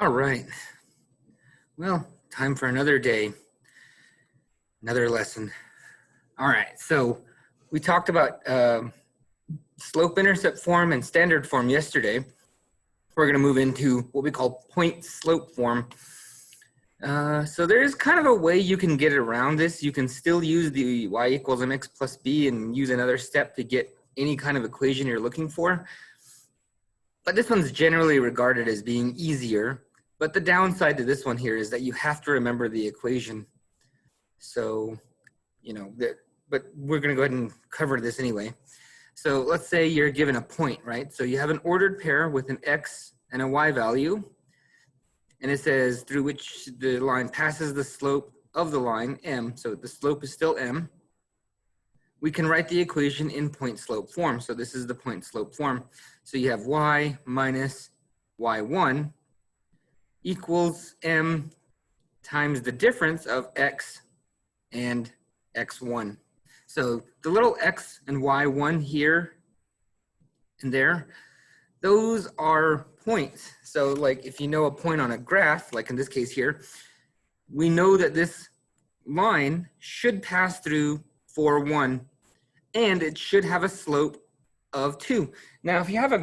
All right. Well, time for another day, another lesson. All right. So we talked about slope-intercept form and standard form yesterday. We're going to move into what we call point-slope form. So there's kind of a way you can get around this. You can still use the y equals mx plus b and use another step to get any kind of equation you're looking for. But this one's generally regarded as being easier. But the downside to this one here is that you have to remember the equation. So, but we're going to go ahead and cover this anyway. So let's say you're given a point, right? So you have an ordered pair with an x and a y value. And it says through which the line passes the slope of the line, m. So the slope is still m. We can write the equation in point-slope form. So this is the point-slope form. So you have y minus y1 equals m times the difference of x and x1. So the little x and y1 here and there, those are points. So like if you know a point on a graph, like in this case here, we know that this line should pass through 4, 1, and it should have a slope of 2. Now, if you have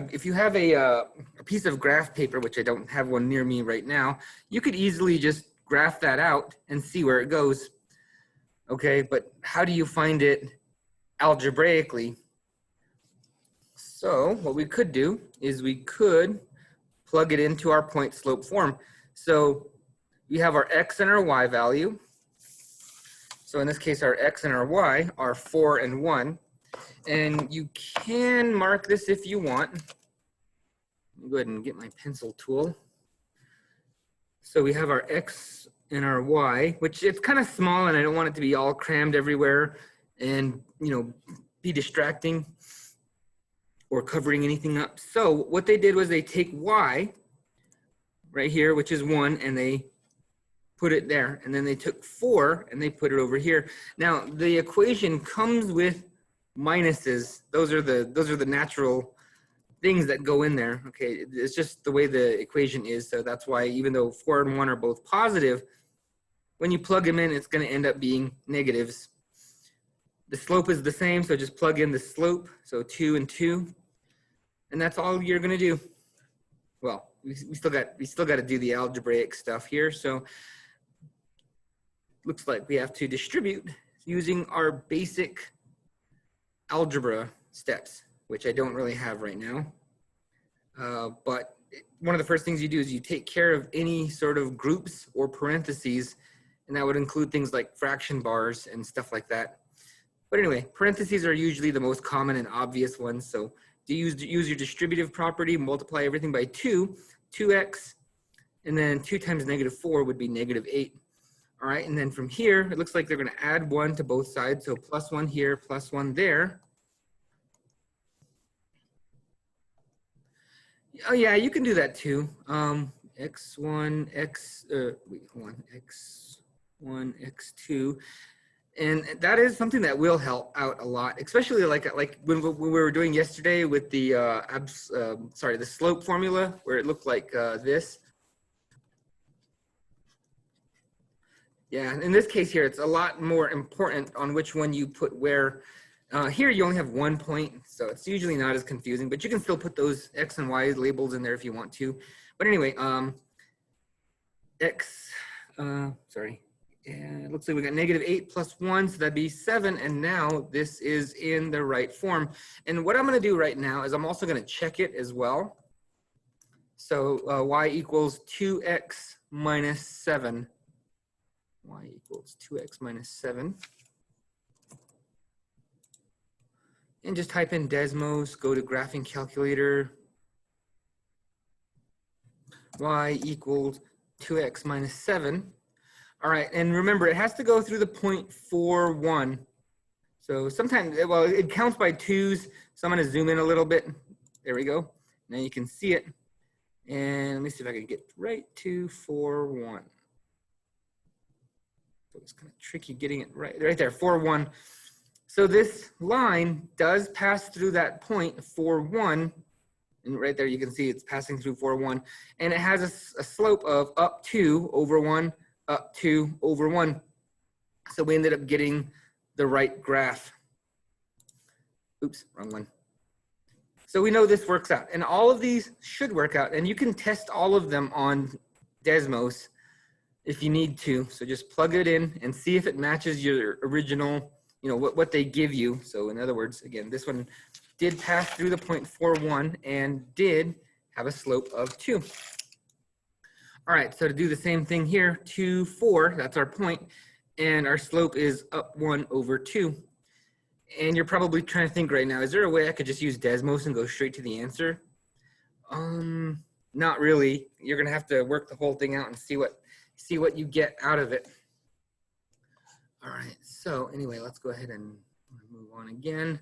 a piece of graph paper, which I don't have one near me right now, you could easily just graph that out and see where it goes. Okay, but how do you find it algebraically? So what we could do is we could plug it into our point slope form. So we have our x and our y value. So in this case, our x and our y are 4 and 1. And you can mark this if you want. Let me go ahead and get my pencil tool. So we have our x and our y, which it's kind of small and I don't want it to be all crammed everywhere and, be distracting or covering anything up. So what they did was they take y right here, which is 1, and they put it there. And then they took 4 and they put it over here. Now the equation comes with minuses. Those are the natural things that go in there. Okay, it's just the way the equation is. So that's why even though 4 and 1 are both positive, when you plug them in, it's going to end up being negatives. The slope is the same, so just plug in the slope. So 2 and 2, and that's all you're going to do. Well, we still got to do the algebraic stuff here. So looks like we have to distribute using our basic algebra steps, which I don't really have right now. But one of the first things you do is you take care of any sort of groups or parentheses, and that would include things like fraction bars and stuff like that. But anyway, parentheses are usually the most common and obvious ones. So to use your distributive property, multiply everything by 2, 2x, and then 2 times -4 would be -8. All right, and then from here, it looks like they're going to add 1 to both sides. So +1 here, +1 there. Oh yeah, you can do that too. X1, X1, X2. And that is something that will help out a lot, especially like when we were doing yesterday with the the slope formula, where it looked like this. Yeah, in this case here, it's a lot more important on which one you put where. Here you only have 1 point, so it's usually not as confusing, but you can still put those X and Y labels in there if you want to. But anyway, it looks like we got -8 + 1, so that'd be 7, and now this is in the right form. And what I'm going to do right now is I'm also going to check it as well. So y equals 2x minus 7. Y equals 2x minus 7. And just type in Desmos, go to graphing calculator. Y equals 2x minus 7. All right, and remember, it has to go through the point 4, 1. So sometimes, well, it counts by 2s. So I'm going to zoom in a little bit. There we go. Now you can see it. And let me see if I can get right to 4, 1. So it's kind of tricky getting it right there, 4, 1. So this line does pass through that point 4, 1, And right there, you can see it's passing through 4, 1. And it has a slope of up 2 over 1, up 2 over 1. So we ended up getting the right graph. Oops, wrong one. So we know this works out. And all of these should work out. And you can test all of them on Desmos if you need to. So just plug it in and see if it matches your original, you know, what they give you. So in other words, again, this one did pass through the 0.41 and did have a slope of 2. All right, so to do the same thing here, 2, 4, that's our point, and our slope is up 1 over 2. And you're probably trying to think right now, is there a way I could just use Desmos and go straight to the answer? Not really. You're gonna have to work the whole thing out and see what you get out of it. All right, so anyway, let's go ahead and move on again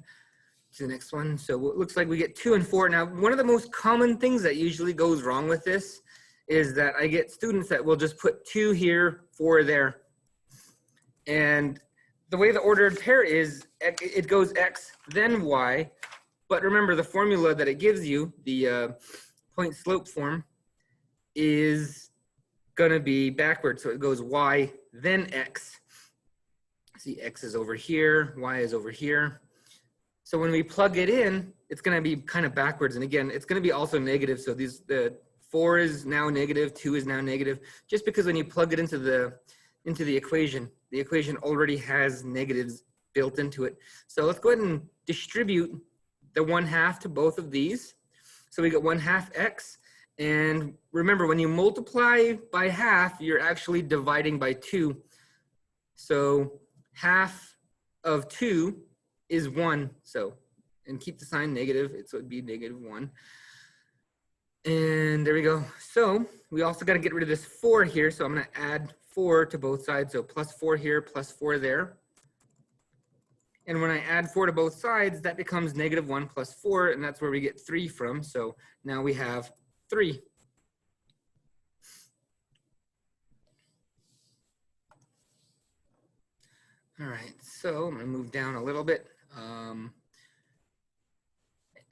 to the next one. So it looks like we get 2 and 4. Now, one of the most common things that usually goes wrong with this is that I get students that will just put 2 here, 4 there. And the way the ordered pair is, it goes X, then Y. But remember, the formula that it gives you, the point slope form, is going to be backwards. So it goes Y, then X. See, X is over here, Y is over here. So when we plug it in, it's going to be kind of backwards. And again, it's going to be also negative. So the 4 is now negative, 2 is now negative, just because when you plug it into the equation already has negatives built into it. So let's go ahead and distribute the 1/2 to both of these. So we get 1/2 X. And remember, when you multiply by half, you're actually dividing by 2. So half of 2 is 1. So, and keep the sign negative, so it'd be -1. And there we go. So we also got to get rid of this 4 here. So I'm going to add 4 to both sides. So +4 here, +4 there. And when I add 4 to both sides, that becomes -1 + 4. And that's where we get 3 from. So now we have 3. All right, so I'm going to move down a little bit.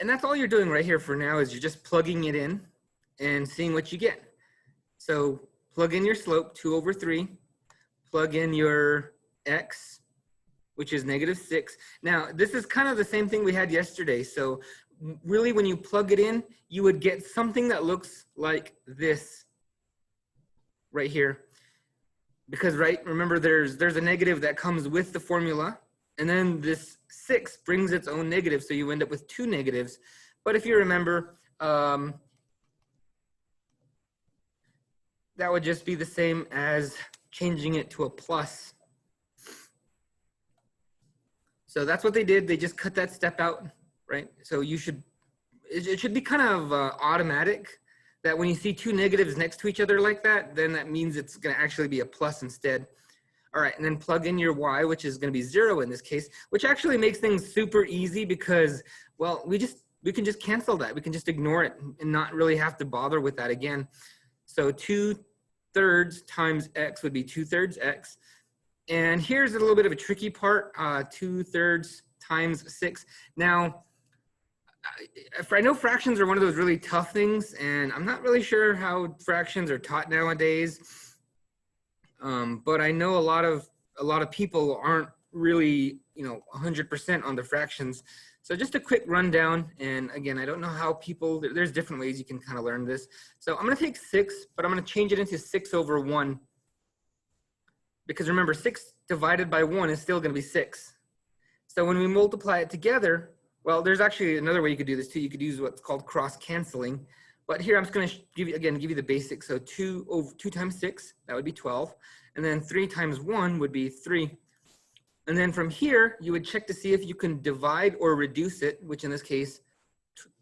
And that's all you're doing right here for now is you're just plugging it in and seeing what you get. So plug in your slope, 2 over 3. Plug in your X, which is -6. Now, this is kind of the same thing we had yesterday. So really, when you plug it in, you would get something that looks like this right here. Because, right, remember there's a negative that comes with the formula, and then this 6 brings its own negative, so you end up with 2 negatives. But if you remember, that would just be the same as changing it to a plus. So that's what they did. They just cut that step out, right? So it should be kind of automatic that when you see 2 negatives next to each other like that, then that means it's going to actually be a plus instead. All right, and then plug in your Y, which is going to be 0 in this case, which actually makes things super easy because, well, we can just cancel that. We can just ignore it and not really have to bother with that again. So 2/3 times X would be 2/3 X. And here's a little bit of a tricky part, 2/3 times 6. Now, I know fractions are one of those really tough things, and I'm not really sure how fractions are taught nowadays. But I know a lot of people aren't really, 100% on the fractions. So just a quick rundown, and again, I don't know how there's different ways you can kind of learn this. So I'm going to take 6, but I'm going to change it into 6 over 1. Because remember, 6 divided by 1 is still going to be 6. So when we multiply it together, well, there's actually another way you could do this too. You could use what's called cross-canceling. But here I'm just going to give you the basics. So 2 times 6, that would be 12. And then 3 times 1 would be 3. And then from here, you would check to see if you can divide or reduce it, which in this case,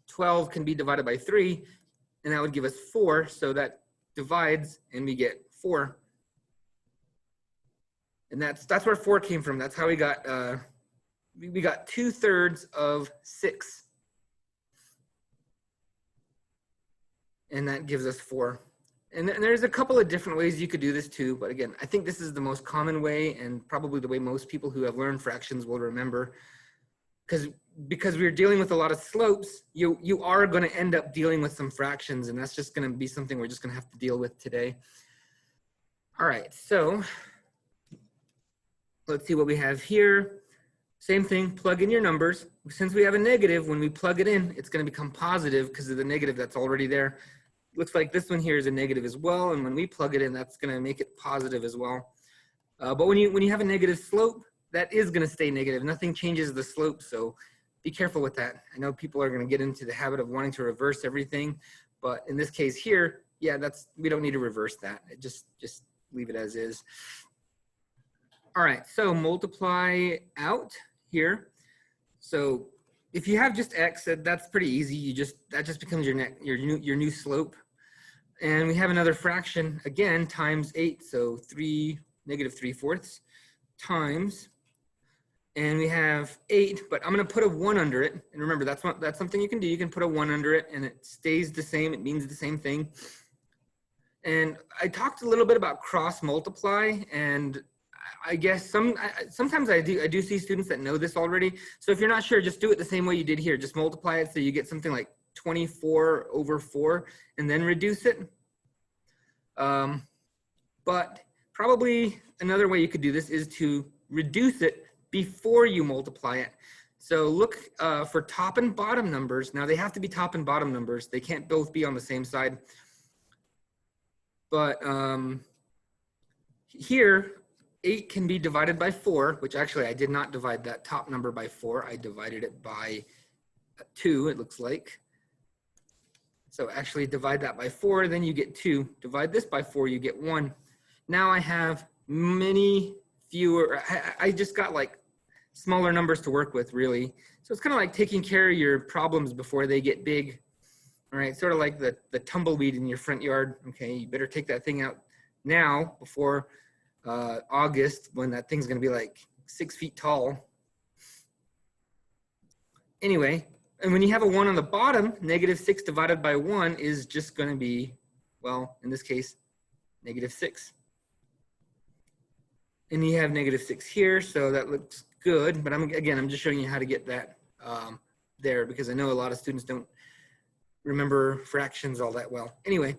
12 can be divided by 3, and that would give us 4. So that divides, and we get 4. And that's where 4 came from. That's how we got 2/3 of 6. And that gives us 4. And there's a couple of different ways you could do this too. But again, I think this is the most common way and probably the way most people who have learned fractions will remember. Because because we're dealing with a lot of slopes, you are going to end up dealing with some fractions, and that's just going to be something we're just going to have to deal with today. All right, so let's see what we have here. Same thing, plug in your numbers. Since we have a negative, when we plug it in, it's going to become positive because of the negative that's already there. Looks like this one here is a negative as well, and when we plug it in, that's going to make it positive as well. But when you have a negative slope, that is going to stay negative. Nothing changes the slope, so be careful with that. I know people are going to get into the habit of wanting to reverse everything, but in this case here, yeah, we don't need to reverse that. Just leave it as is. All right, so multiply out here. So if you have just x, that's pretty easy. That just becomes your new slope. And we have another fraction again times 8, so negative 3/4 times, and we have 8, but I'm going to put a 1 under it. And remember, that's something you can do. You can put a 1 under it, and it stays the same. It means the same thing. And I talked a little bit about cross multiply, and I guess sometimes I do see students that know this already. So if you're not sure, just do it the same way you did here. Just multiply it so you get something like 24 over 4, and then reduce it. But probably another way you could do this is to reduce it before you multiply it. So look for top and bottom numbers. Now they have to be top and bottom numbers. They can't both be on the same side. But here, 8 can be divided by 4, which actually I did not divide that top number by 4. I divided it by 2, it looks like. So actually divide that by 4, then you get 2. Divide this by 4, you get 1. Now I have many fewer, I just got like smaller numbers to work with, really. So it's kind of like taking care of your problems before they get big. All right, sort of like the tumbleweed in your front yard. Okay, you better take that thing out now before August, when that thing's gonna be like 6 feet tall. Anyway, and when you have a 1 on the bottom, negative 6 divided by 1 is just gonna be, well, in this case, negative 6. And you have negative 6 here, so that looks good, but I'm just showing you how to get that there, because I know a lot of students don't remember fractions all that well. Anyway,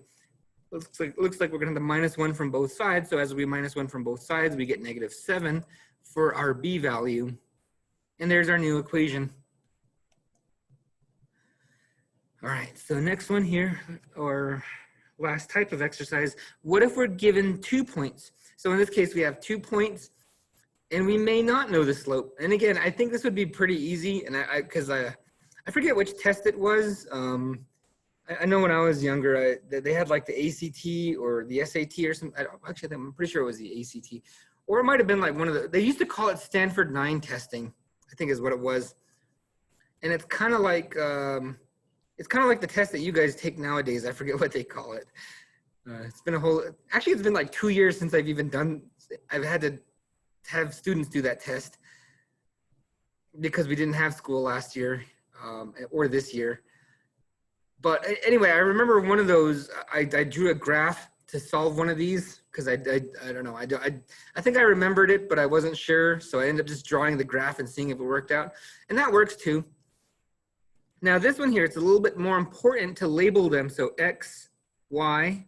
looks like we're going to have the minus 1 from both sides. So as we minus 1 from both sides, we get negative 7 for our b value. And there's our new equation. All right, so next one here, or last type of exercise. What if we're given 2 points? So in this case, we have 2 points, and we may not know the slope. And again, I think this would be pretty easy, and because I forget which test it was. I know when I was younger, they had like the ACT or the SAT or something. Actually, I'm pretty sure it was the ACT. Or it might have been like one of the, they used to call it Stanford 9 testing, I think is what it was. And it's kind of like the test that you guys take nowadays. I forget what they call it. It's been it's been like 2 years since I've had to have students do that test, because we didn't have school last year or this year. But anyway, I remember one of those, I drew a graph to solve one of these, because I don't know, I think I remembered it, but I wasn't sure. So I ended up just drawing the graph and seeing if it worked out. And that works too. Now this one here, it's a little bit more important to label them. So X, Y,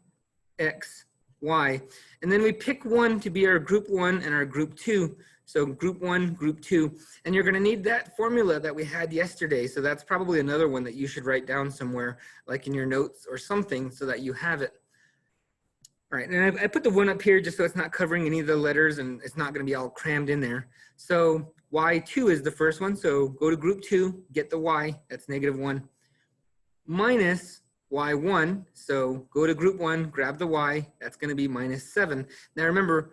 X, Y. And then we pick one to be our group 1 and our group 2. So group 1, group 2, and you're going to need that formula that we had yesterday. So that's probably another one that you should write down somewhere, like in your notes or something, so that you have it. All right, and I put the 1 up here just so it's not covering any of the letters and it's not going to be all crammed in there. So Y2 is the first one. So go to group 2, get the Y, that's negative 1, minus Y1. So go to group 1, grab the Y, that's going to be minus 7. Now remember,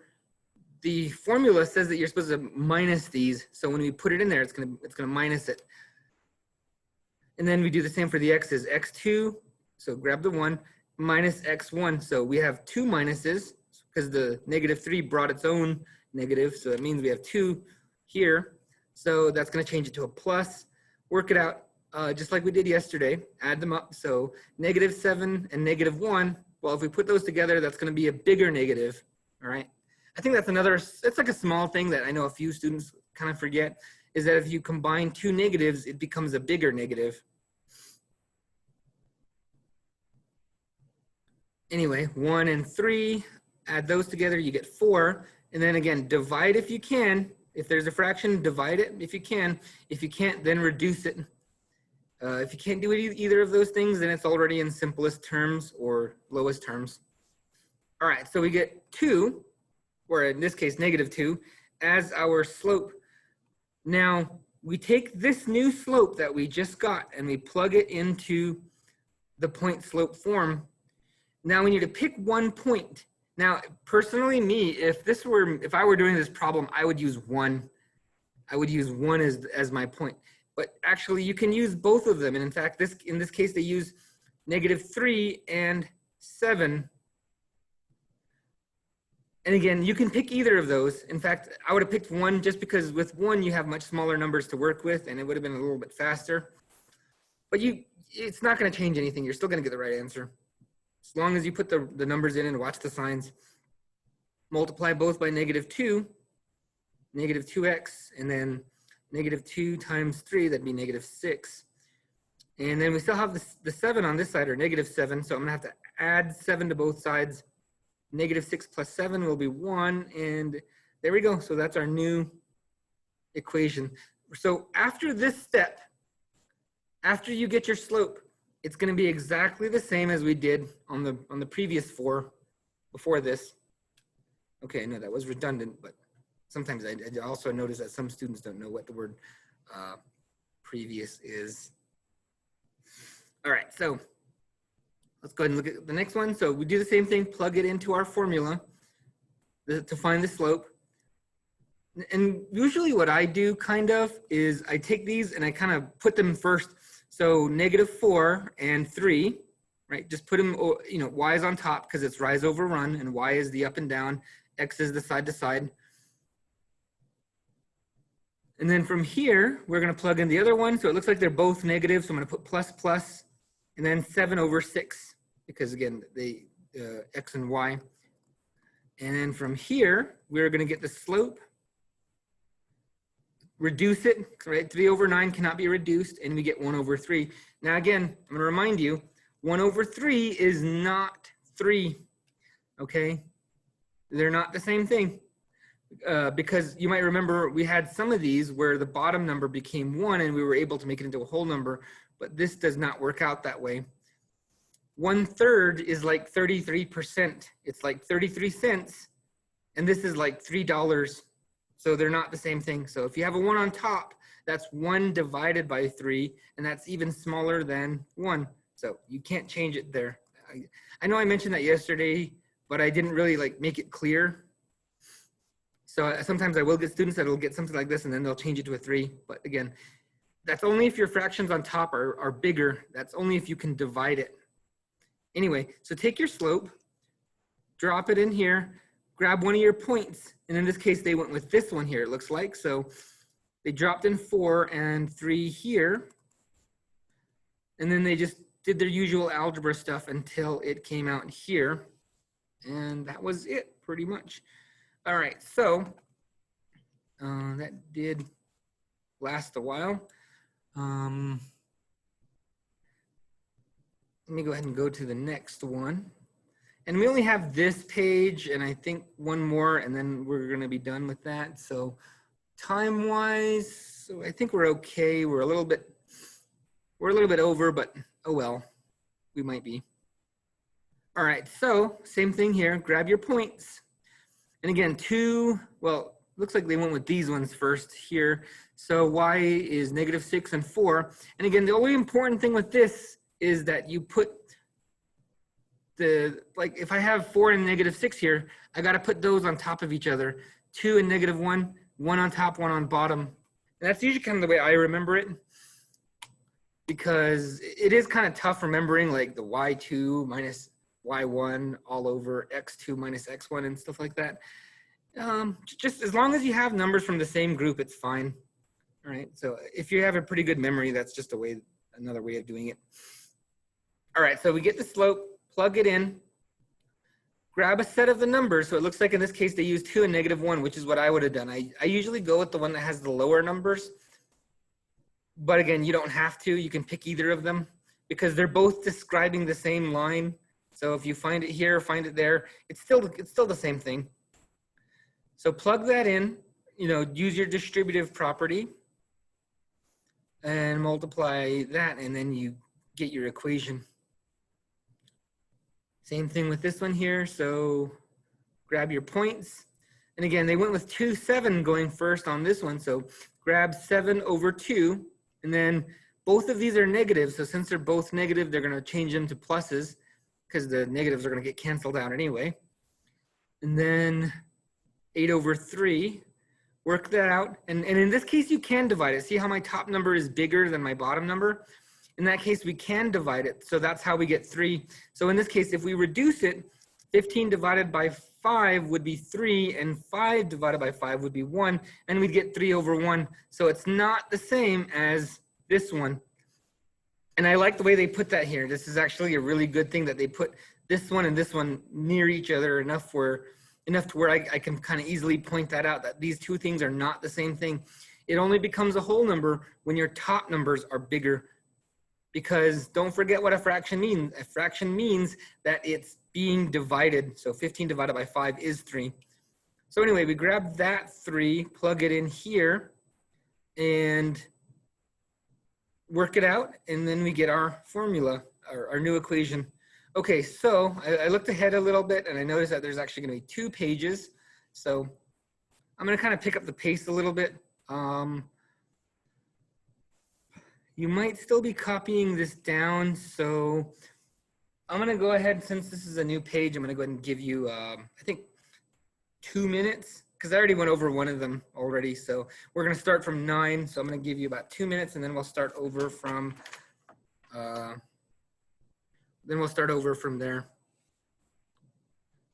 the formula says that you're supposed to minus these. So when we put it in there, it's gonna minus it. And then we do the same for the X's. X2, so grab the 1, minus X1. So we have 2 minuses because the negative 3 brought its own negative. So that means we have 2 here. So that's gonna change it to a plus. Work it out just like we did yesterday. Add them up. So negative 7 and negative 1. Well, if we put those together, that's gonna be a bigger negative, all right? I think that's it's like a small thing that I know a few students kind of forget. is that if you combine two negatives, it becomes a bigger negative. Anyway, 1 and 3, add those together, you get 4. And then again, divide if you can. If there's a fraction, divide it if you can. If you can't, then reduce it. If you can't do either of those things, then it's already in simplest terms or lowest terms. All right, so we get 2, or in this case, -2, as our slope. Now, we take this new slope that we just got and we plug it into the point slope form. Now we need to pick one point. Now, personally, if I were doing this problem, I would use 1. I would use 1 as my point. But actually, you can use both of them. And in fact, in this case, they use -3 and 7. And again, you can pick either of those. In fact, I would have picked 1 just because with 1, you have much smaller numbers to work with, and it would have been a little bit faster. But it's not going to change anything. You're still going to get the right answer. As long as you put the numbers in and watch the signs. Multiply both by -2, -2x, and then -2 times 3, that'd be -6. And then we still have the 7 on this side, or -7, so I'm going to have to add 7 to both sides. -6 plus 7 will be 1, and there we go. So that's our new equation. So after this step, after you get your slope, it's going to be exactly the same as we did on the previous 4 before this. Okay, no, that was redundant, but sometimes I also notice that some students don't know what the word previous is. All right, so let's go ahead and look at the next one. So we do the same thing, plug it into our formula to find the slope. And usually what I do is I take these and I kind of put them first. So -4 and 3, right? Just put them, y is on top because it's rise over run, and y is the up and down, x is the side to side. And then from here, we're going to plug in the other one. So it looks like they're both negative. So I'm going to put plus, and then 7 over 6, because again, they x and y. And then from here, we're going to get the slope. Reduce it, right? 3 over 9 cannot be reduced, and we get 1 over 3. Now again, I'm going to remind you, 1 over 3 is not 3, okay? They're not the same thing, because you might remember we had some of these where the bottom number became 1 and we were able to make it into a whole number, but this does not work out that way. 1/3 is like 33%. It's like 33 cents, and this is like $3. So they're not the same thing. So if you have a 1 on top, that's 1 divided by 3, and that's even smaller than 1. So you can't change it there. I know I mentioned that yesterday, but I didn't really make it clear. So sometimes I will get students that will get something like this and then they'll change it to a 3. But again, that's only if your fractions on top are bigger. That's only if you can divide it. Anyway, so take your slope, drop it in here, grab one of your points, and in this case, they went with this one here, it looks like. So they dropped in 4 and 3 here, and then they just did their usual algebra stuff until it came out here, and that was it, pretty much. All right, so that did last a while. Let me go ahead and go to the next one. And we only have this page and I think one more, and then we're going to be done with that. So time-wise, so I think we're okay. We're a little bit over, but oh well, we might be. All right, so same thing here. Grab your points. And again, looks like they went with these ones first here. So y is -6 and 4. And again, the only important thing with this is that you put if I have 4 and -6 here, I got to put those on top of each other. 2 and -1, 1 on top, 1 on bottom. And that's usually kind of the way I remember it, because it is kind of tough remembering like the y2 minus y1 all over x2 minus x1 and stuff like that. Just as long as you have numbers from the same group, it's fine. All right. So if you have a pretty good memory, that's just another way of doing it. All right. So we get the slope. Plug it in, grab a set of the numbers. So it looks like in this case, they used 2 and -1, which is what I would have done. I usually go with the one that has the lower numbers. But again, you don't have to. You can pick either of them because they're both describing the same line. So if you find it here, find it there, it's still the same thing. So plug that in, use your distributive property and multiply that, and then you get your equation. Same thing with this one here. So grab your points. And again, they went with 2, 7 going first on this one. So grab 7 over 2. And then both of these are negative. So since they're both negative, they're going to change them to pluses because the negatives are going to get canceled out anyway. And then 8 over 3. Work that out. And in this case, you can divide it. See how my top number is bigger than my bottom number? In that case, we can divide it. So that's how we get 3. So in this case, if we reduce it, 15 divided by 5 would be 3, and 5 divided by 5 would be 1, and we'd get 3 over 1. So it's not the same as this one. And I like the way they put that here. This is actually a really good thing that they put this one and this one near each other enough to where I can kind of easily point that out, that these two things are not the same thing. It only becomes a whole number when your top numbers are bigger, because don't forget what a fraction means. A fraction means that it's being divided. So 15 divided by 5 is 3. So anyway, we grab that 3, plug it in here, and work it out, and then we get our formula, our new equation. Okay, so I looked ahead a little bit, and I noticed that there's actually going to be 2 pages. So I'm going to kind of pick up the pace a little bit. You might still be copying this down, so I'm going to go ahead, since this is a new page, I'm going to go ahead and give you, I think, 2 minutes, because I already went over one of them already. So we're going to start from 9, so I'm going to give you about 2 minutes, and then we'll start over from there.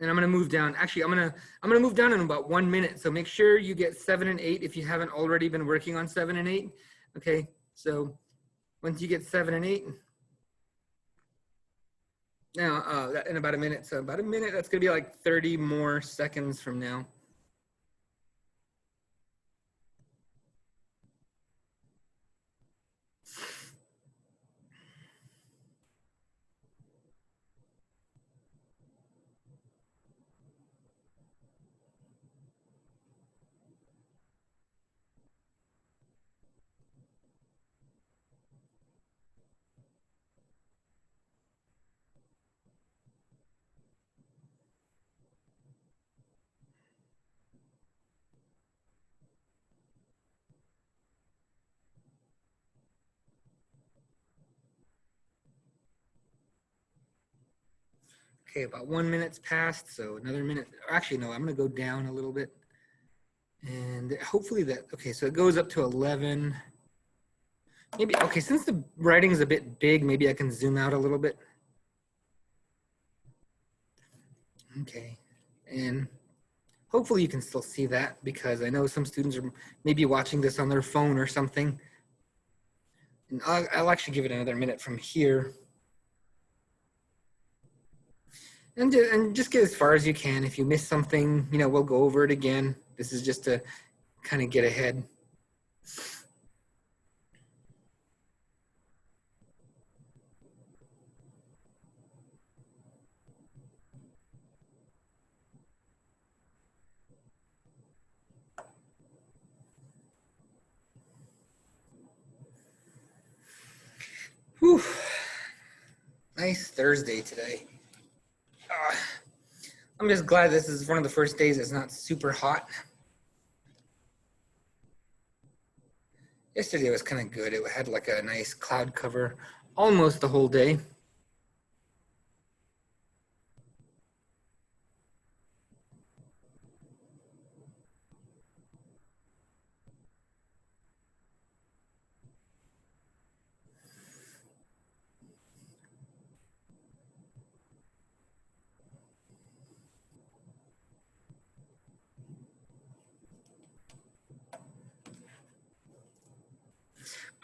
And I'm going to move down. Actually, I'm going to move down in about 1 minute. So make sure you get 7 and 8 if you haven't already been working on 7 and 8. Okay, so once you get 7 and 8, now in about a minute. So about a minute, that's going to be like 30 more seconds from now. Okay, about 1 minute's passed, so another minute. Actually, no, I'm going to go down a little bit. And hopefully that, okay, so it goes up to 11. Maybe, okay, since the writing is a bit big, maybe I can zoom out a little bit. Okay, and hopefully you can still see that, because I know some students are maybe watching this on their phone or something. And I'll actually give it another minute from here. And just get as far as you can. If you miss something, we'll go over it again. This is just to kind of get ahead. Whew. Nice Thursday today. I'm just glad this is one of the first days it's not super hot. Yesterday was kind of good. It had like a nice cloud cover almost the whole day.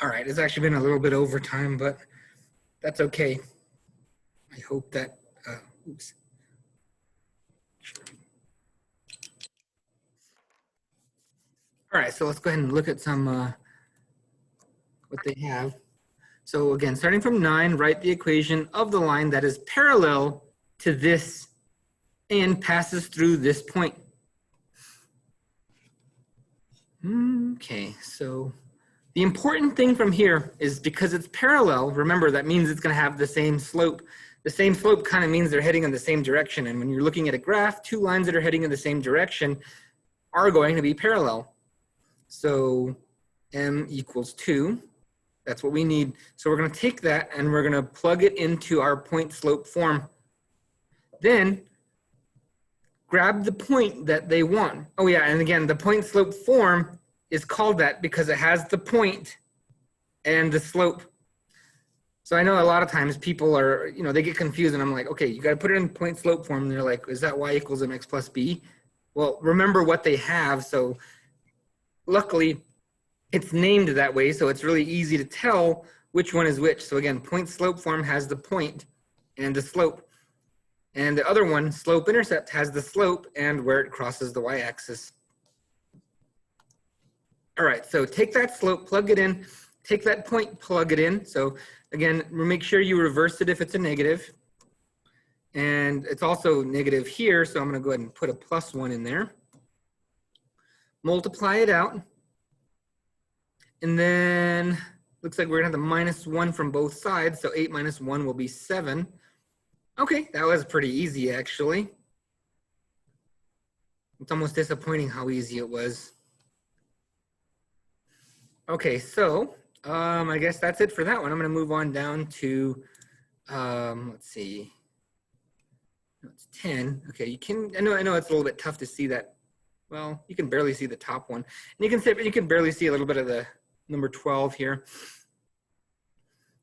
All right, it's actually been a little bit over time, but that's okay. I hope that, oops. All right, so let's go ahead and look at some what they have. So again, starting from 9, write the equation of the line that is parallel to this and passes through this point. Okay, so the important thing from here is because it's parallel, remember that means it's going to have the same slope. The same slope kind of means they're heading in the same direction. And when you're looking at a graph, two lines that are heading in the same direction are going to be parallel. So m equals 2. That's what we need. So we're going to take that and we're going to plug it into our point slope form. Then grab the point that they want. Oh yeah, and again, the point slope form is called that because it has the point and the slope. So I know a lot of times people are, they get confused and I'm like, okay, you got to put it in point slope form. And they're like, is that y equals mx plus b? Well, remember what they have. So luckily it's named that way. So it's really easy to tell which one is which. So again, point slope form has the point and the slope. And the other one, slope intercept, has the slope and where it crosses the y-axis. All right, so take that slope, plug it in, take that point, plug it in. So again, make sure you reverse it if it's a negative. And it's also negative here, so I'm gonna go ahead and put a +1 in there. Multiply it out. And then looks like we're gonna have the -1 from both sides, so 8 minus 1 will be 7. Okay, that was pretty easy actually. It's almost disappointing how easy it was. Okay, so I guess that's it for that one. I'm going to move on down to, let's see, it's 10. Okay, you can, I know it's a little bit tough to see that. Well, you can barely see the top one. And you can barely see a little bit of the number 12 here.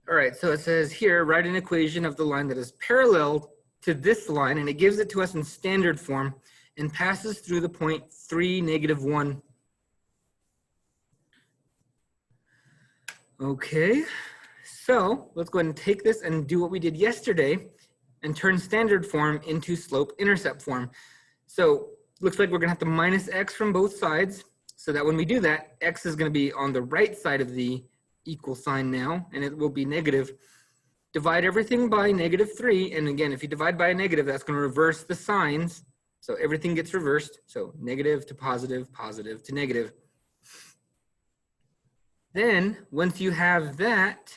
All right, so it says here, write an equation of the line that is parallel to this line, and it gives it to us in standard form and passes through the point 3, -1. Okay, so let's go ahead and take this and do what we did yesterday and turn standard form into slope intercept form. So looks like we're gonna have to minus x from both sides, so that when we do that, x is gonna be on the right side of the equal sign now, and it will be negative. Divide everything by -3, and again, if you divide by a negative, that's gonna reverse the signs, so everything gets reversed, so negative to positive, positive to negative. Then, once you have that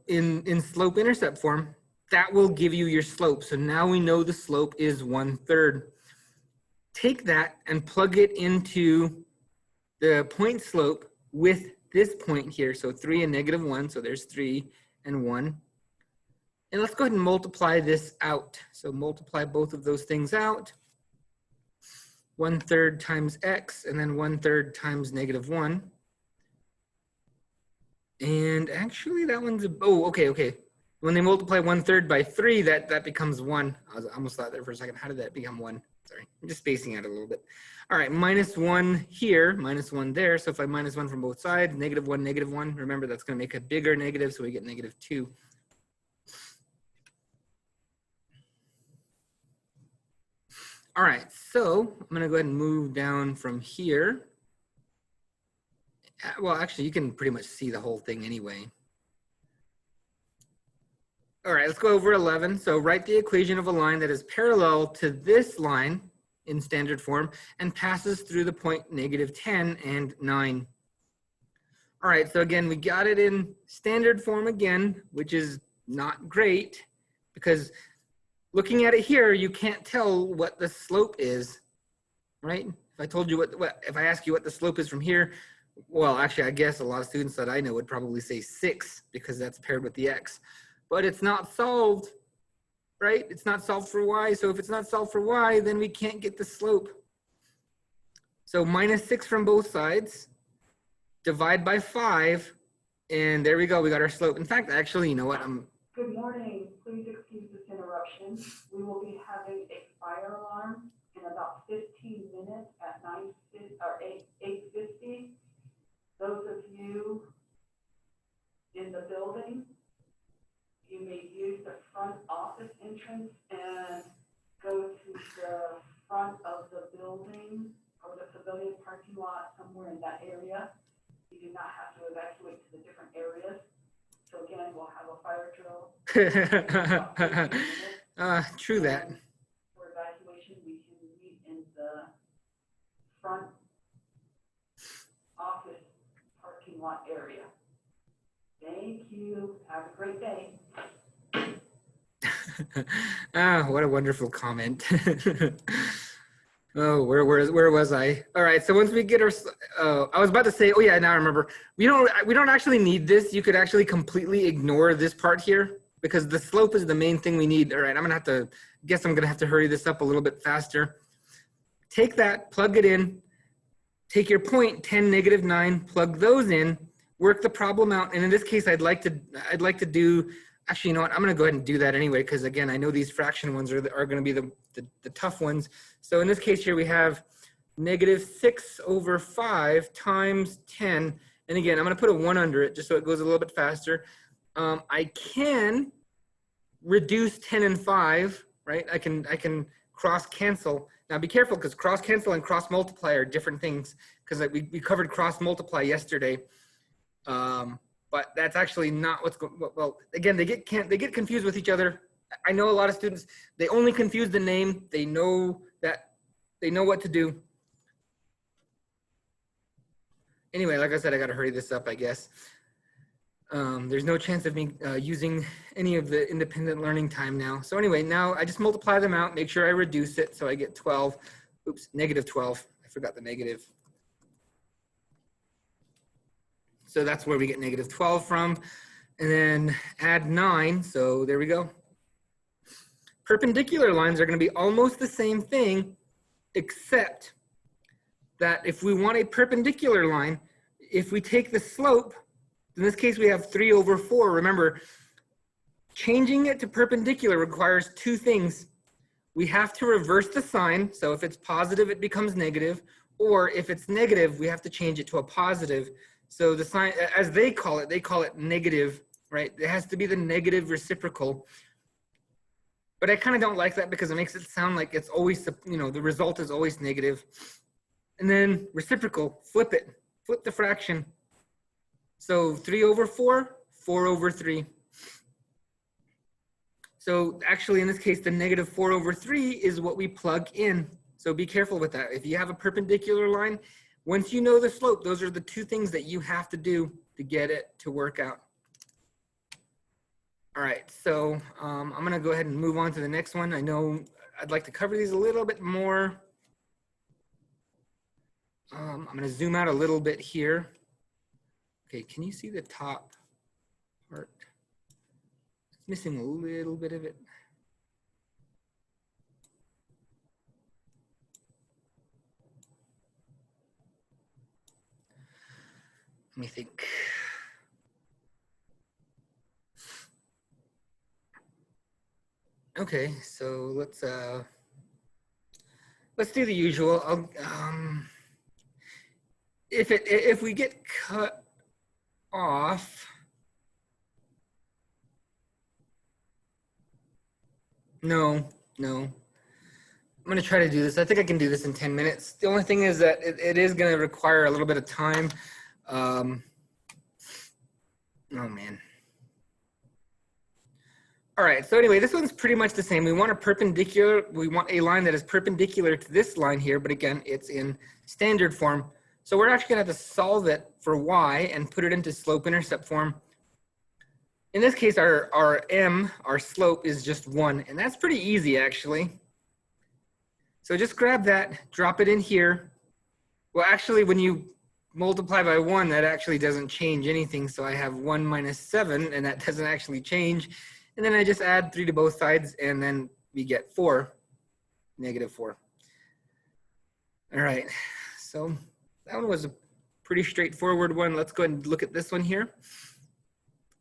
in slope intercept form, that will give you your slope. So now we know the slope is 1/3. Take that and plug it into the point slope with this point here. So 3 and -1, so there's 3 and 1. And let's go ahead and multiply this out. So multiply both of those things out. 1/3 times x, and then 1/3 times -1. And actually that one's, okay. When they multiply 1/3 by 3, that becomes 1. I almost thought there for a second, how did that become 1? Sorry, I'm just spacing out a little bit. All right, -1 here, -1 there. So if I -1 from both sides, -1, -1, remember that's gonna make a bigger negative, so we get -2. All right, so I'm gonna go ahead and move down from here. Well, actually, you can pretty much see the whole thing anyway. All right, let's go over 11. So write the equation of a line that is parallel to this line in standard form and passes through the point -10 and 9. All right, so again, we got it in standard form again, which is not great because looking at it here, you can't tell what the slope is, right? If I told you if I ask you what the slope is from here, well, actually, I guess a lot of students that I know would probably say 6 because that's paired with the x. But it's not solved, right? It's not solved for y. So if it's not solved for y, then we can't get the slope. So -6 from both sides, divide by 5, and there we go. We got our slope. In fact, actually, you know what? Good morning. Please excuse this interruption. We will be having a fire alarm in about 15 minutes at 8:50. Those of you in the building, you may use the front office entrance and go to the front of the building or the pavilion parking lot somewhere in that area. You do not have to evacuate. True that. For evacuation, we can meet in the front office parking lot area. Thank you. Have a great day. What a wonderful comment. Oh, where was I? All right, so once we get our, I was about to say, oh yeah, now I remember. We don't actually need this. You could actually completely ignore this part here because the slope is the main thing we need. All right, I'm gonna have to hurry this up a little bit faster. Take that, plug it in, take your point 10, -9, plug those in, work the problem out. And in this case, I'd like to do, actually, you know what? I'm going to go ahead and do that anyway, because again, I know these fraction ones are going to be the tough ones. So in this case here, we have -6/5 times 10. And again, I'm going to put a 1 under it just so it goes a little bit faster. I can reduce 10 and 5, right? I can cross cancel. Now be careful because cross cancel and cross multiply are different things, because we covered cross multiply yesterday. But that's actually not what's going, well, again, they get confused with each other. I know a lot of students, they only confuse the name. They know what to do. Anyway, like I said, I got to hurry this up, I guess. There's no chance of me using any of the independent learning time now. So anyway, now I just multiply them out, make sure I reduce it. So I get 12, oops, -12. I forgot the negative. So that's where we get -12 from. And then add 9, so there we go. Perpendicular lines are going to be almost the same thing, except that if we want a perpendicular line, if we take the slope, in this case we have 3/4. Remember, changing it to perpendicular requires two things. We have to reverse the sign, so if it's positive it becomes negative, or if it's negative we have to change it to a positive. So the sign, as they call it negative, right? It has to be the negative reciprocal. But I kind of don't like that because it makes it sound like it's always, the result is always negative. And then reciprocal, flip it, flip the fraction. So 3/4, 4/3. So actually in this case, the -4/3 is what we plug in. So be careful with that. If you have a perpendicular line, once you know the slope, those are the two things that you have to do to get it to work out. All right, so I'm gonna go ahead and move on to the next one. I know I'd like to cover these a little bit more. I'm gonna zoom out a little bit here. Okay, can you see the top part? It's missing a little bit of it. Let me think. Okay, so let's do the usual. If we get cut off, no. I'm gonna try to do this. I think I can do this in 10 minutes. The only thing is that it is gonna require a little bit of time. Oh man. All right, so anyway, this one's pretty much the same. We want a line that is perpendicular to this line here, but again, it's in standard form. So we're actually gonna have to solve it for y and put it into slope-intercept form. In this case, our slope is just 1, and that's pretty easy actually. So just grab that, drop it in here. Well, actually, when you multiply by 1, that actually doesn't change anything. So I have 1 minus 7, and that doesn't actually change. And then I just add 3 to both sides, and then we get 4, -4. All right, so that one was a pretty straightforward one. Let's go ahead and look at this one here.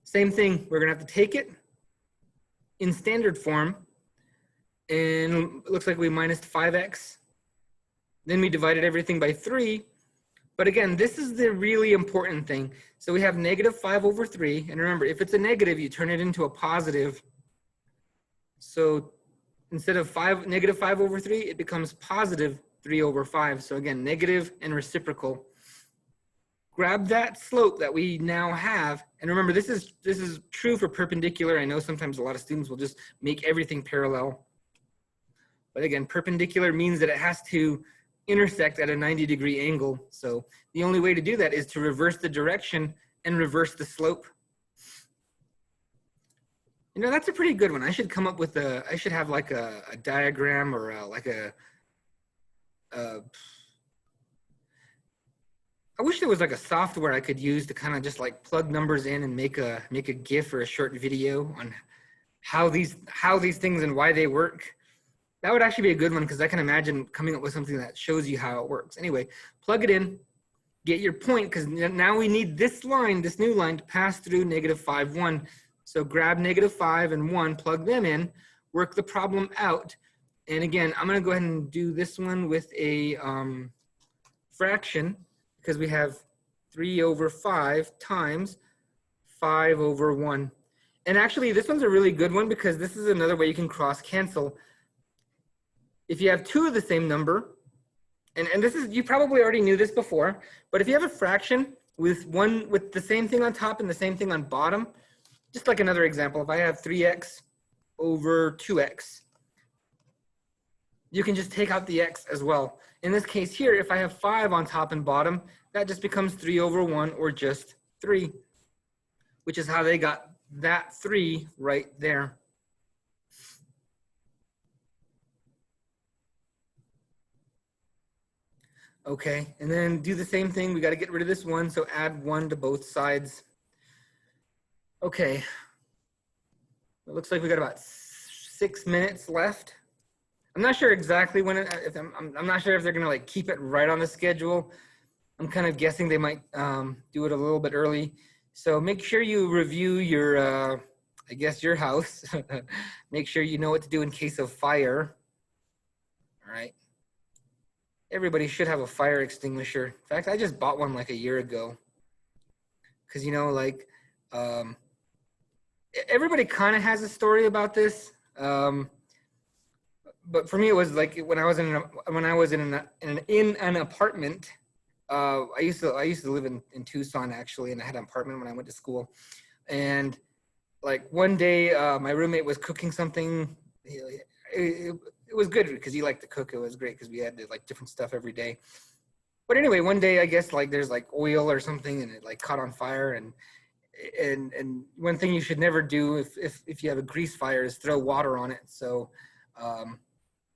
Same thing, we're gonna have to take it in standard form, and it looks like we minus 5x. Then we divided everything by 3. But again, this is the really important thing. So we have -5/3. And remember, if it's a negative, you turn it into a positive. So instead of -5/3, it becomes +3/5. So again, negative and reciprocal. grab that slope that we now have, and remember this is true for perpendicular. I know sometimes a lot of students will just make everything parallel. But again, perpendicular means that it has to intersect at a 90-degree angle. So the only way to do that is to reverse the direction and reverse the slope. You know, that's a pretty good one. I should come up with I should have like a diagram or I wish there was like a software I could use to kind of just like plug numbers in and make a GIF or a short video on how these things and why they work. That would actually be a good one because I can imagine coming up with something that shows you how it works. Anyway, plug it in, get your point, because now we need this line, this new line, to pass through -5, 1. So grab -5 and 1, plug them in, work the problem out. And again, I'm going to go ahead and do this one with a fraction, because we have 3/5 times 5/1. And actually, this one's a really good one because this is another way you can cross cancel. If you have two of the same number, and this is, you probably already knew this before, but if you have a fraction with the same thing on top and the same thing on bottom, just like another example, if I have 3x over 2x, you can just take out the x as well. In this case here, if I have 5 on top and bottom, that just becomes 3/1 or just 3, which is how they got that 3 right there. Okay, and then do the same thing. We got to get rid of this 1, so add 1 to both sides. Okay, it looks like we got about 6 minutes left. I'm not sure exactly when I'm not sure if they're gonna like keep it right on the schedule. I'm kind of guessing they might do it a little bit early. So make sure you review your, I guess your house. Make sure you know what to do in case of fire. All right. Everybody should have a fire extinguisher. In fact, I just bought one like a year ago. Cause you know, like, everybody kind of has a story about this. But for me, it was like when I was in an apartment. I used to live in Tucson actually, and I had an apartment when I went to school. And like one day, my roommate was cooking something. It was good because he liked to cook. It was great because we had like different stuff every day. But anyway, one day I guess like there's like oil or something, and it like caught on fire. And one thing you should never do if you have a grease fire is throw water on it. So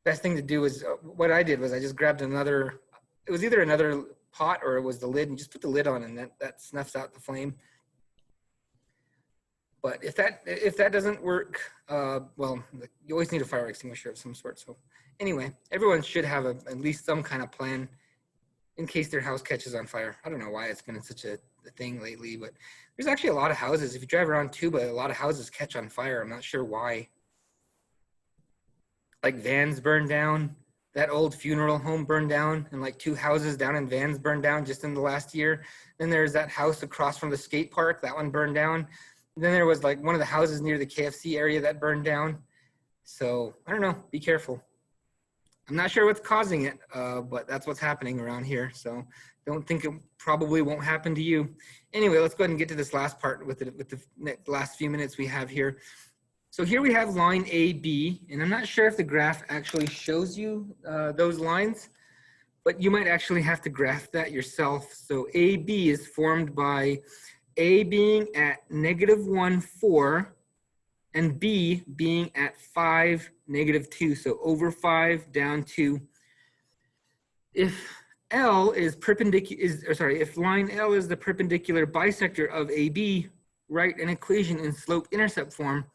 best thing to do is what I did was I just grabbed another. It was either another pot or it was the lid, and just put the lid on, and that snuffs out the flame. But if that doesn't work, well, you always need a fire extinguisher of some sort. So anyway, everyone should have at least some kind of plan in case their house catches on fire. I don't know why it's been such a thing lately, but there's actually a lot of houses. If you drive around Tuba, a lot of houses catch on fire. I'm not sure why. Like Vans burned down. That old funeral home burned down, and like 2 houses down in Vans burned down just in the last year. Then there's that house across from the skate park, that one burned down. And then there was like one of the houses near the KFC area that burned down. So I don't know, be careful. I'm not sure what's causing it, but that's what's happening around here. So don't think it probably won't happen to you. Anyway, let's go ahead and get to this last part with the last few minutes we have here. So here we have line AB, and I'm not sure if the graph actually shows you those lines, but you might actually have to graph that yourself. So AB is formed by A being at -1, 4, and B being at 5, -2. So over 5, down 2. If L is perpendicular, if line L is the perpendicular bisector of AB, write an equation in slope-intercept form.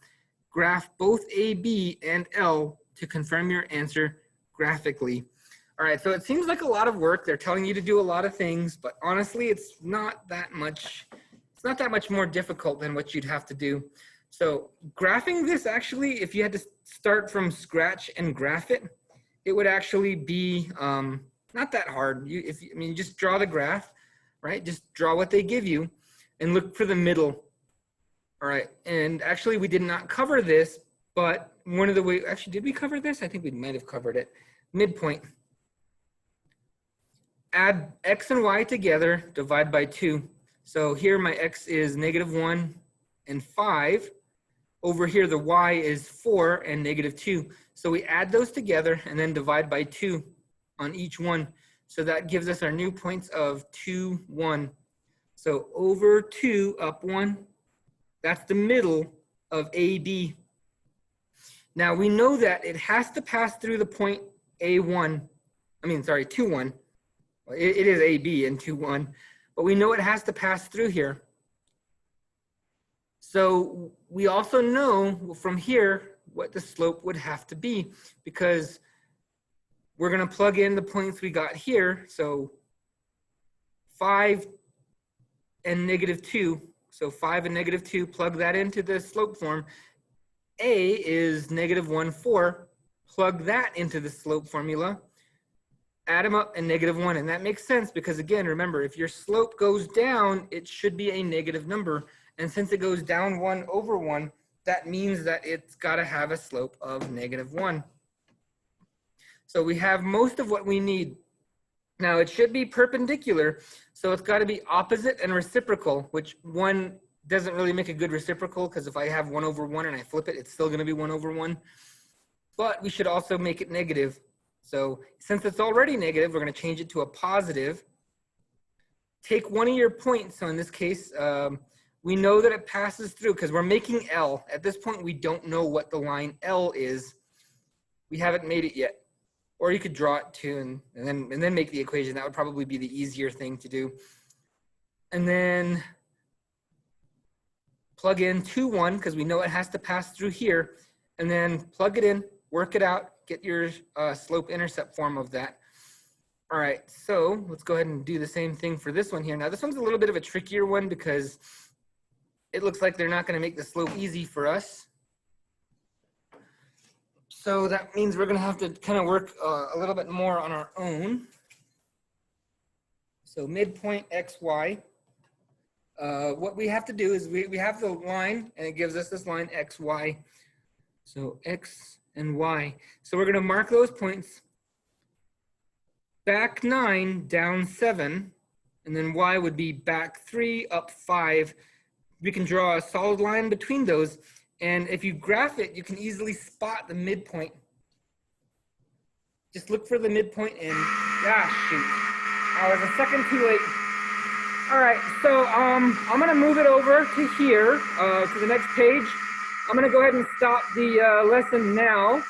Graph both AB and L to confirm your answer graphically. All right, so it seems like a lot of work. They're telling you to do a lot of things, but honestly, it's not that much more difficult than what you'd have to do. So graphing this, actually, if you had to start from scratch and graph it, it would actually be not that hard. You just draw the graph, right? Just draw what they give you and look for the middle. All right, and actually we did not cover this, but one of the ways, actually, did we cover this? I think we might have covered it. Midpoint. add x and y together, divide by 2. So here my x is -1 and 5. Over here the y is 4 and -2. So we add those together and then divide by 2 on each one. So that gives us our new points of 2, 1. So over 2, up 1, that's the middle of AB. Now we know that it has to pass through the point A1, 2, 1. It is AB and 2, 1, but we know it has to pass through here. So we also know from here what the slope would have to be, because we're going to plug in the points we got here. So 5 and -2. So 5 and -2, plug that into the slope form. A is -1, 4. Plug that into the slope formula. Add them up and -1. And that makes sense because, again, remember, if your slope goes down, it should be a negative number. And since it goes down 1 over 1, that means that it's got to have a slope of -1. So we have most of what we need. Now it should be perpendicular, so it's got to be opposite and reciprocal, which 1 doesn't really make a good reciprocal, because if I have 1 over 1 and I flip it, it's still going to be 1 over 1. But we should also make it negative. So since it's already negative, we're going to change it to a positive. Take one of your points. So in this case, we know that it passes through because we're making L. At this point, we don't know what the line L is. We haven't made it yet. Or you could draw it too and then make the equation. That would probably be the easier thing to do. And then plug in 2, 1, because we know it has to pass through here. And then plug it in, work it out, get your slope intercept form of that. All right, so let's go ahead and do the same thing for this one here. Now this one's a little bit of a trickier one because it looks like they're not going to make the slope easy for us. So that means we're going to have to kind of work a little bit more on our own. So midpoint XY. What we have to do is we have the line, and it gives us this line XY. So X and Y. So we're going to mark those points. Back 9, down 7, and then Y would be back 3, up 5. We can draw a solid line between those. And if you graph it, you can easily spot the midpoint. Just look for the midpoint and, shoot. I was a second too late. All right, so I'm gonna move it over to here, to the next page. I'm gonna go ahead and stop the lesson now.